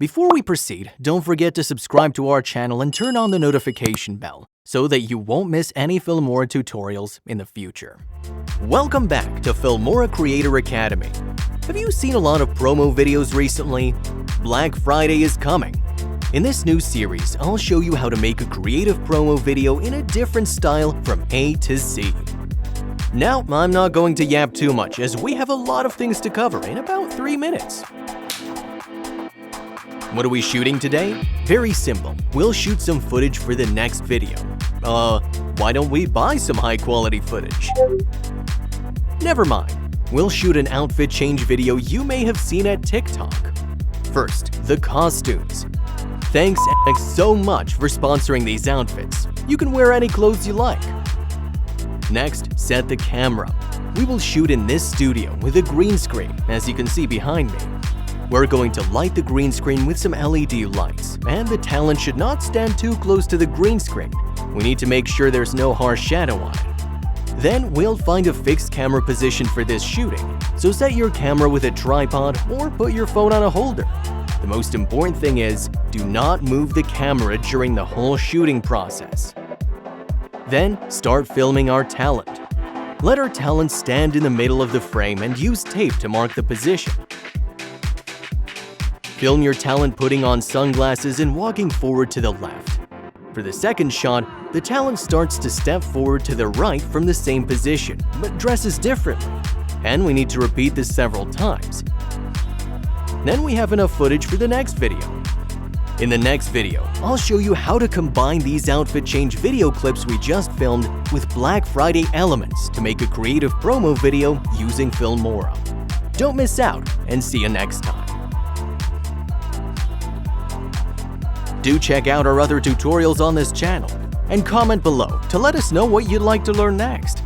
Before we proceed, don't forget to subscribe to our channel and turn on the notification bell so that you won't miss any Filmora tutorials in the future. Welcome back to Filmora Creator Academy. Have you seen a lot of promo videos recently? Black Friday is coming. In this new series, I'll show you how to make a creative promo video in a different style from A to Z. Now, I'm not going to yap too much as we have a lot of things to cover in about 3 minutes. What are we shooting today? Very simple. We'll shoot some footage for the next video. Why don't we buy some high-quality footage? Never mind. We'll shoot an outfit change video you may have seen at TikTok. First, the costumes. Thanks so much for sponsoring these outfits. You can wear any clothes you like. Next, set the camera. We will shoot in this studio with a green screen, as you can see behind me. We're going to light the green screen with some LED lights, and the talent should not stand too close to the green screen. We need to make sure there's no harsh shadow on it. Then we'll find a fixed camera position for this shooting, so set your camera with a tripod or put your phone on a holder. The most important thing is, do not move the camera during the whole shooting process. Then start filming our talent. Let our talent stand in the middle of the frame and use tape to mark the position. Film your talent putting on sunglasses and walking forward to the left. For the second shot, the talent starts to step forward to the right from the same position, but dresses differently, and we need to repeat this several times. Then we have enough footage for the next video. In the next video, I'll show you how to combine these outfit change video clips we just filmed with Black Friday elements to make a creative promo video using Filmora. Don't miss out, and see you next time. Do check out our other tutorials on this channel, and comment below to let us know what you'd like to learn next.